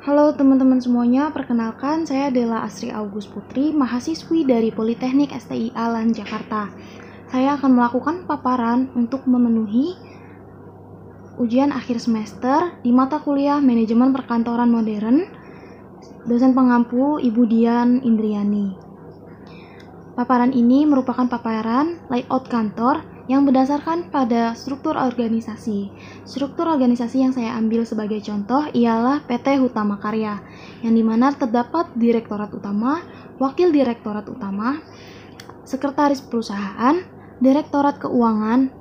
Halo teman-teman semuanya, perkenalkan saya Della Asri August Putri, mahasiswi dari Politeknik STI Alan Jakarta. Saya akan melakukan paparan untuk memenuhi ujian akhir semester di mata kuliah Manajemen Perkantoran Modern, dosen pengampu Ibu Dian Indriani. Paparan ini merupakan paparan layout kantor yang berdasarkan pada struktur organisasi. Struktur organisasi yang saya ambil sebagai contoh ialah PT Hutama Karya, yang dimana terdapat direktorat utama, wakil direktorat utama, sekretaris perusahaan, direktorat keuangan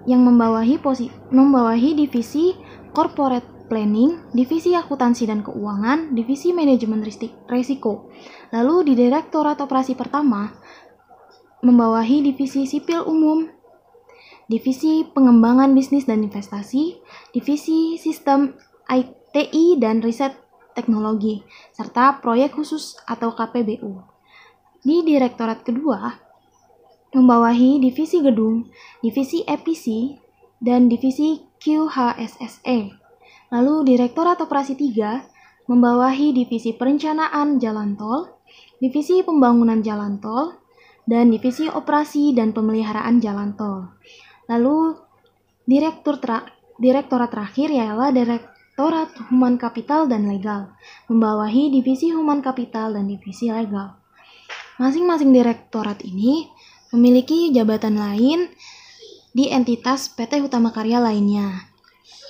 yang membawahi divisi corporate planning, divisi akuntansi dan keuangan, divisi manajemen risiko. Lalu di direktorat operasi pertama membawahi divisi sipil umum, divisi pengembangan bisnis dan investasi, divisi sistem ITI dan riset teknologi, serta proyek khusus atau KPBU. Di direktorat kedua membawahi divisi gedung, divisi EPC, dan divisi QHSSE. Lalu direktorat operasi 3 membawahi divisi perencanaan jalan tol, divisi pembangunan jalan tol, dan divisi operasi dan pemeliharaan jalan tol. Lalu direktorat terakhir ialah Direktorat Human Capital dan Legal, membawahi divisi Human Capital dan divisi Legal. Masing-masing direktorat ini memiliki jabatan lain di entitas PT Hutama Karya lainnya,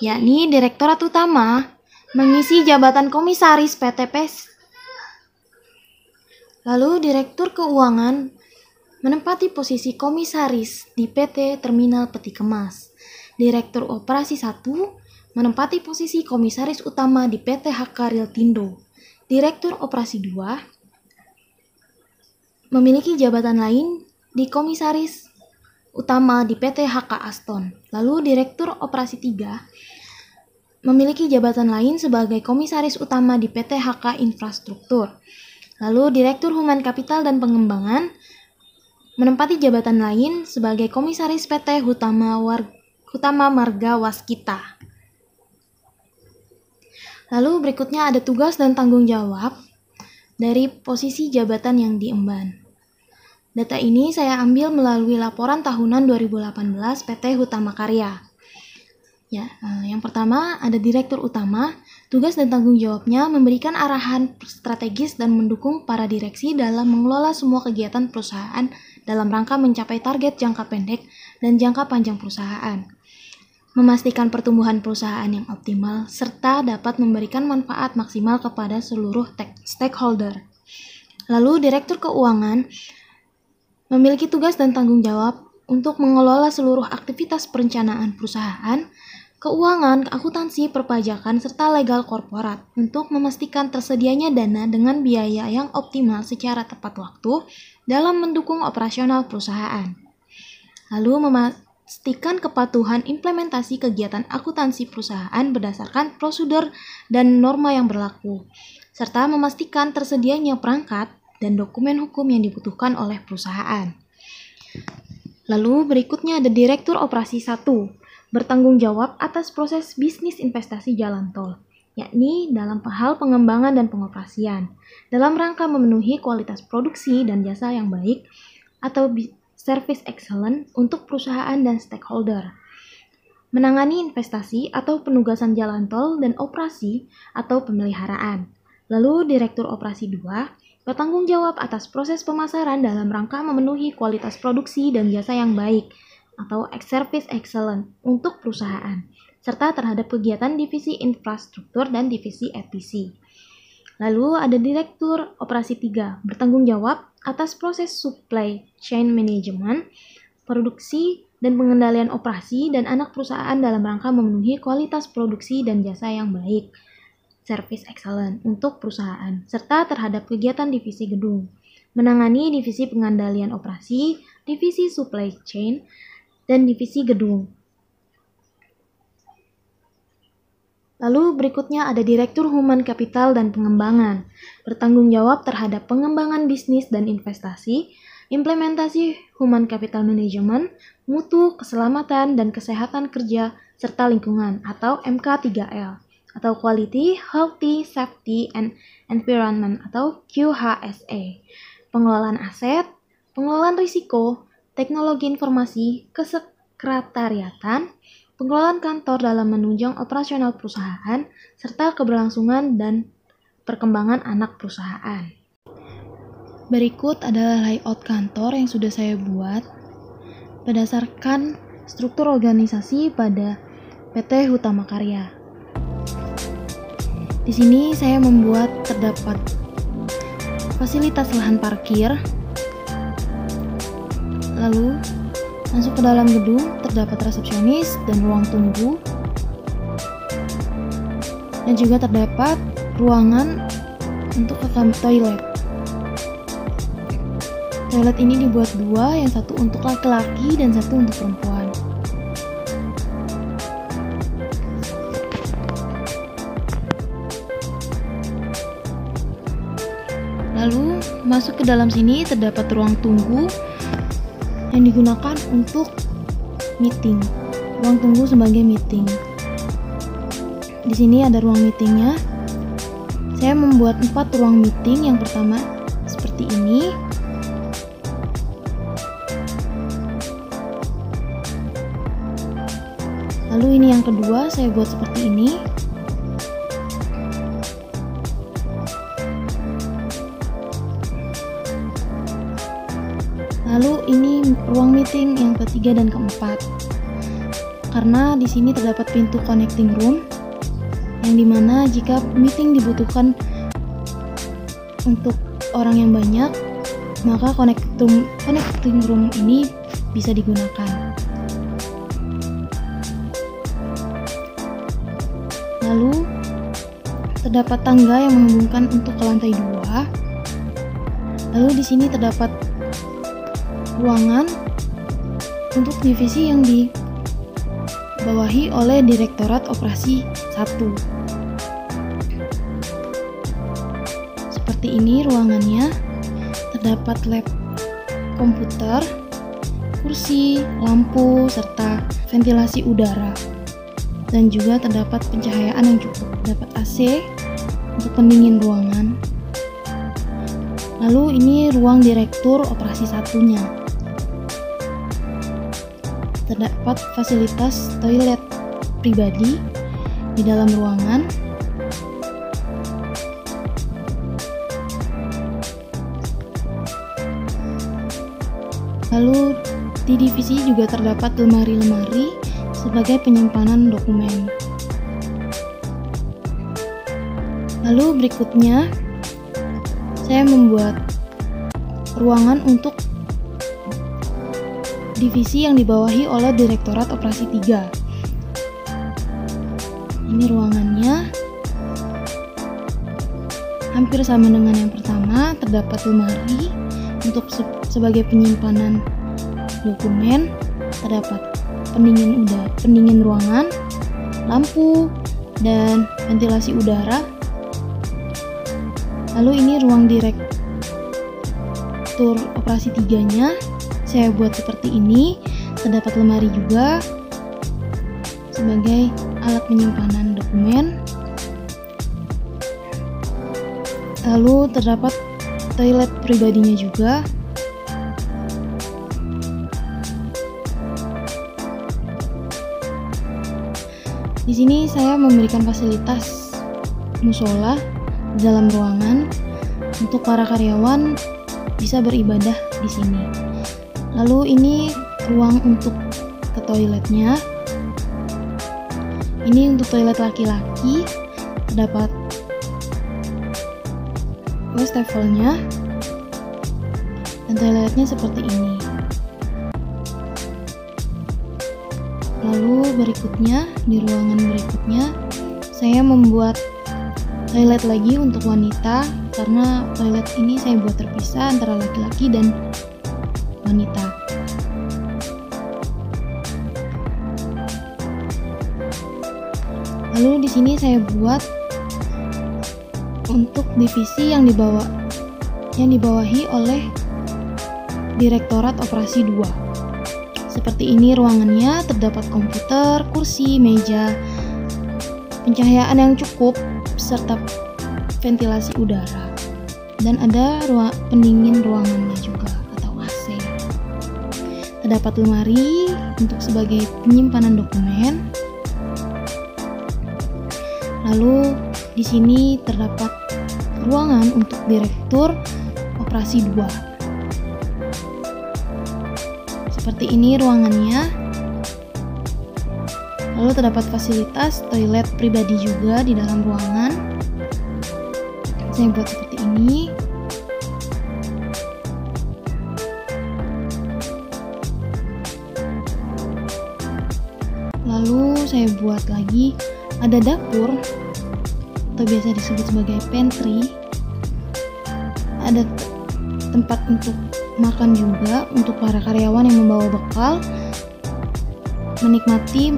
yakni Direktorat Utama mengisi jabatan Komisaris PTP. Lalu Direktur Keuangan menempati posisi Komisaris di PT Terminal Peti Kemas. Direktur Operasi 1 menempati posisi Komisaris Utama di PT HK Riltindo. Direktur Operasi 2 memiliki jabatan lain di Komisaris Utama di PT HK Aston. Lalu Direktur Operasi 3 memiliki jabatan lain sebagai Komisaris Utama di PT HK Infrastruktur. Lalu Direktur Human Capital dan Pengembangan menempati jabatan lain sebagai Komisaris PT Hutama Marga Waskita. Lalu berikutnya ada tugas dan tanggung jawab dari posisi jabatan yang diemban. Data ini saya ambil melalui laporan tahunan 2018 PT Hutama Karya. Yang pertama ada Direktur Utama. Tugas dan tanggung jawabnya memberikan arahan strategis dan mendukung para direksi dalam mengelola semua kegiatan perusahaan dalam rangka mencapai target jangka pendek dan jangka panjang perusahaan. Memastikan pertumbuhan perusahaan yang optimal serta dapat memberikan manfaat maksimal kepada seluruh stakeholder. Lalu Direktur Keuangan memiliki tugas dan tanggung jawab untuk mengelola seluruh aktivitas perencanaan perusahaan, keuangan, akuntansi, perpajakan, serta legal korporat untuk memastikan tersedianya dana dengan biaya yang optimal secara tepat waktu dalam mendukung operasional perusahaan. Lalu memastikan kepatuhan implementasi kegiatan akuntansi perusahaan berdasarkan prosedur dan norma yang berlaku, serta memastikan tersedianya perangkat dan dokumen hukum yang dibutuhkan oleh perusahaan. Lalu berikutnya ada Direktur Operasi 1, bertanggung jawab atas proses bisnis investasi jalan tol, yakni dalam hal pengembangan dan pengoperasian, dalam rangka memenuhi kualitas produksi dan jasa yang baik atau service excellent untuk perusahaan dan stakeholder. Menangani investasi atau penugasan jalan tol dan operasi atau pemeliharaan. Lalu Direktur Operasi 2 bertanggung jawab atas proses pemasaran dalam rangka memenuhi kualitas produksi dan jasa yang baik atau service excellent untuk perusahaan, serta terhadap kegiatan divisi infrastruktur dan divisi EPC. Lalu ada Direktur Operasi 3, bertanggung jawab atas proses supply chain management, produksi dan pengendalian operasi dan anak perusahaan dalam rangka memenuhi kualitas produksi dan jasa yang baik, service excellent untuk perusahaan, serta terhadap kegiatan divisi gedung, menangani divisi pengendalian operasi, divisi supply chain, dan divisi gedung. Lalu berikutnya ada Direktur Human Capital dan Pengembangan, bertanggung jawab terhadap pengembangan bisnis dan investasi, implementasi Human Capital Management, mutu, keselamatan, dan kesehatan kerja, serta lingkungan atau MK3L. atau Quality, Healthy, Safety, and Environment atau QHSE, pengelolaan aset, pengelolaan risiko, teknologi informasi, kesekretariatan, pengelolaan kantor dalam menunjang operasional perusahaan, serta keberlangsungan dan perkembangan anak perusahaan. Berikut adalah layout kantor yang sudah saya buat berdasarkan struktur organisasi pada PT Hutama Karya. Di sini saya membuat terdapat fasilitas lahan parkir, lalu masuk ke dalam gedung terdapat resepsionis dan ruang tunggu, dan juga terdapat ruangan untuk ke toilet. Toilet ini dibuat dua, yang satu untuk laki-laki dan satu untuk perempuan. Lalu masuk ke dalam sini terdapat ruang tunggu yang digunakan untuk meeting. Ruang tunggu sebagai meeting. Di sini ada ruang meetingnya. Saya membuat 4 ruang meeting. Yang pertama seperti ini. Lalu ini yang kedua saya buat seperti ini. Lalu ini ruang meeting yang ketiga dan keempat. Karena di sini terdapat pintu connecting room yang dimana jika meeting dibutuhkan untuk orang yang banyak, maka connecting room ini bisa digunakan. Lalu terdapat tangga yang menghubungkan untuk ke lantai 2. Lalu di sini terdapat ruangan untuk divisi yang dibawahi oleh Direktorat Operasi 1. Seperti ini ruangannya. Terdapat lab komputer, kursi, lampu, serta ventilasi udara. Dan juga terdapat pencahayaan yang cukup. Terdapat AC untuk pendingin ruangan. Lalu ini ruang Direktur Operasi 1-nya. Terdapat fasilitas toilet pribadi di dalam ruangan. Lalu di divisi juga terdapat lemari-lemari sebagai penyimpanan dokumen. Lalu berikutnya saya membuat ruangan untuk divisi yang dibawahi oleh Direktorat Operasi 3. Ini ruangannya. Hampir sama dengan yang pertama, terdapat lemari untuk sebagai penyimpanan dokumen, terdapat pendingin ruangan, lampu, dan ventilasi udara. Lalu ini ruang Direktur Operasi 3-nya. Saya buat seperti ini. Terdapat lemari juga sebagai alat penyimpanan dokumen. Lalu terdapat toilet pribadinya juga. Di sini saya memberikan fasilitas musola di dalam ruangan untuk para karyawan bisa beribadah di sini. Lalu ini ruang untuk ke toiletnya. Ini untuk toilet laki-laki. Terdapat wastafelnya dan toiletnya seperti ini. Lalu berikutnya, di ruangan berikutnya saya membuat toilet lagi untuk wanita, karena toilet ini saya buat terpisah antara laki-laki dan wanita. Lalu di sini saya buat untuk divisi yang dibawahi oleh Direktorat Operasi 2. Seperti ini ruangannya, terdapat komputer, kursi, meja, pencahayaan yang cukup, serta ventilasi udara. Dan ada pendingin ruangannya juga atau AC. Terdapat lemari untuk sebagai penyimpanan dokumen. Lalu di sini terdapat ruangan untuk direktur operasi 2. Seperti ini ruangannya. Lalu terdapat fasilitas toilet pribadi juga di dalam ruangan. Saya buat seperti ini. Lalu saya buat lagi ada dapur atau biasa disebut sebagai pantry. Ada tempat untuk makan juga untuk para karyawan yang membawa bekal menikmati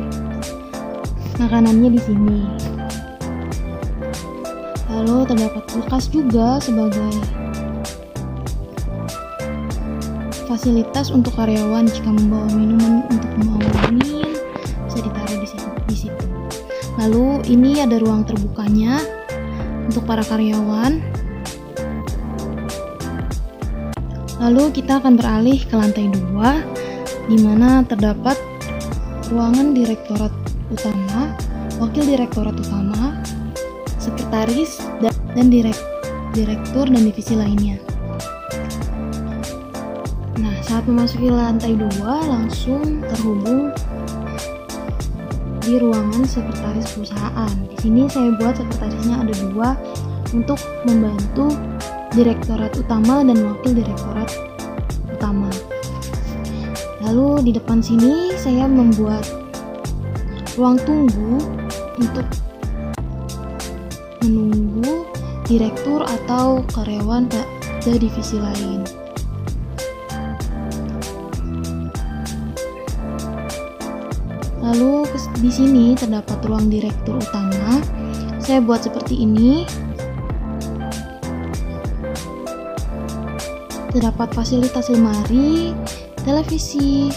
makanannya di sini. Lalu terdapat kulkas juga sebagai fasilitas untuk karyawan jika membawa minuman untuk membawa dingin bisa ditaruh di situ. Lalu ini ada ruang terbukanya untuk para karyawan. Lalu kita akan beralih ke lantai 2 di mana terdapat ruangan direktorat utama, wakil direktorat utama, sekretaris, dan direktur dan divisi lainnya. Nah, saat memasuki lantai 2 langsung terhubung di ruangan sekretaris perusahaan. Di sini saya buat sekretarisnya ada 2 untuk membantu direktorat utama dan wakil direktorat utama. Lalu di depan sini saya membuat ruang tunggu untuk menunggu direktur atau karyawan ke divisi lain. Lalu di sini terdapat ruang direktur utama. Saya buat seperti ini. Terdapat fasilitas lemari, televisi,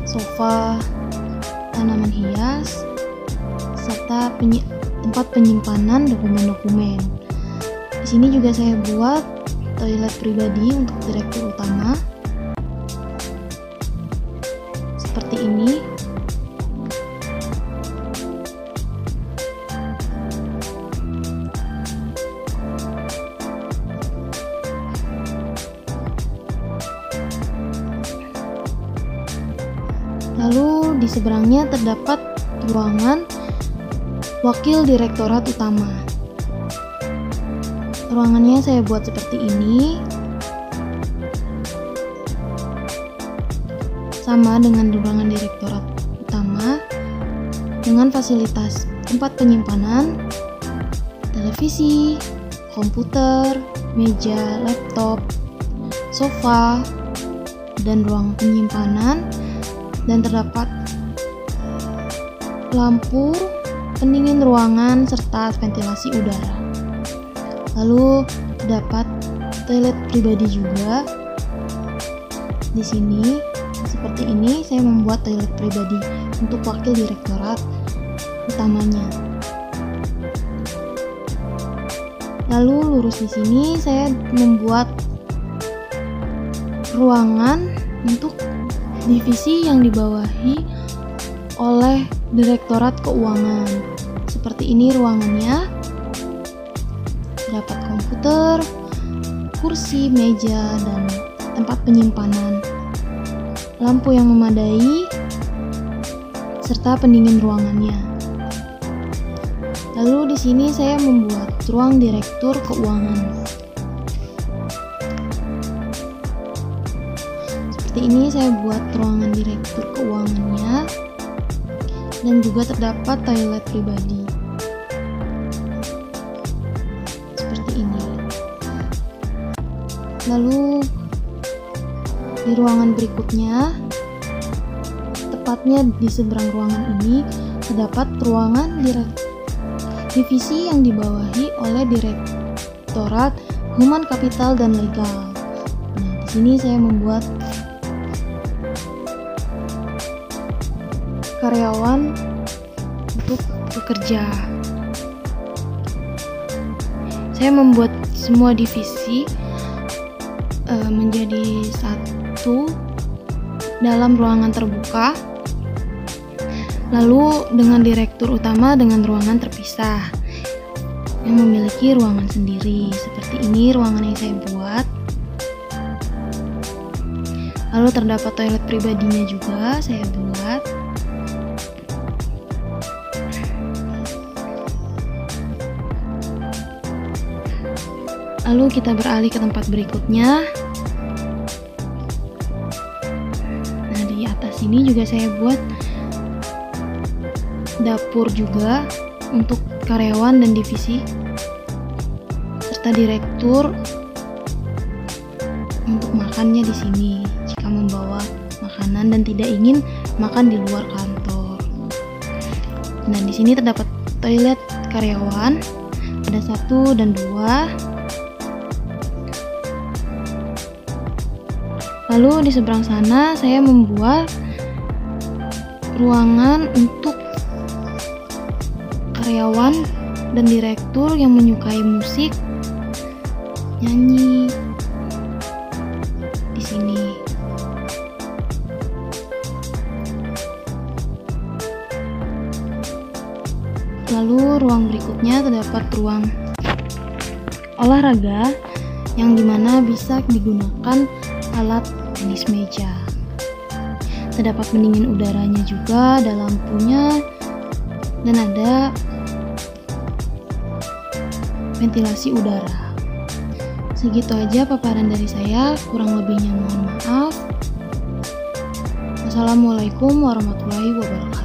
sofa, tanaman hias, serta tempat penyimpanan dokumen-dokumen. Di sini juga saya buat toilet pribadi untuk direktur utama. Seperti ini. Lalu di seberangnya terdapat ruangan wakil direktorat utama. Ruangannya saya buat seperti ini. Sama dengan ruangan direktorat utama dengan fasilitas tempat penyimpanan, televisi, komputer, meja, laptop, sofa, dan ruang penyimpanan, dan terdapat lampu pendingin ruangan serta ventilasi udara. Lalu terdapat toilet pribadi juga di sini. Seperti ini saya membuat toilet pribadi untuk wakil direktorat utamanya. Lalu lurus di sini saya membuat ruangan untuk divisi yang dibawahi oleh Direktorat Keuangan. Seperti ini ruangannya. Dapat komputer, kursi, meja, dan tempat penyimpanan, lampu yang memadai, serta pendingin ruangannya. Lalu di sini saya membuat ruang direktur keuangan. Seperti ini saya buat ruangan direktur keuangannya, dan juga terdapat toilet pribadi. Seperti ini. Lalu di ruangan berikutnya, tepatnya di seberang ruangan ini, terdapat ruangan divisi yang dibawahi oleh Direktorat Human Capital dan Legal. Nah, di sini saya membuat karyawan bekerja. Saya membuat semua divisi menjadi satu dalam ruangan terbuka, lalu dengan direktur utama dengan ruangan terpisah yang memiliki ruangan sendiri. Seperti ini ruangan yang saya buat. Lalu terdapat toilet pribadinya juga saya buat. Lalu kita beralih ke tempat berikutnya. Nah, di atas ini juga saya buat dapur juga untuk karyawan dan divisi, serta direktur untuk makannya di sini jika membawa makanan dan tidak ingin makan di luar kantor. Nah, di sini terdapat toilet karyawan, ada 1 dan 2. Lalu di seberang sana saya membuat ruangan untuk karyawan dan direktur yang menyukai musik, nyanyi di sini. Lalu ruang berikutnya terdapat ruang olahraga yang dimana bisa digunakan alat tenis meja. Terdapat pendingin udaranya juga, ada lampunya, dan ada ventilasi udara. Segitu aja paparan dari saya, kurang lebihnya mohon maaf. Wassalamualaikum warahmatullahi wabarakatuh.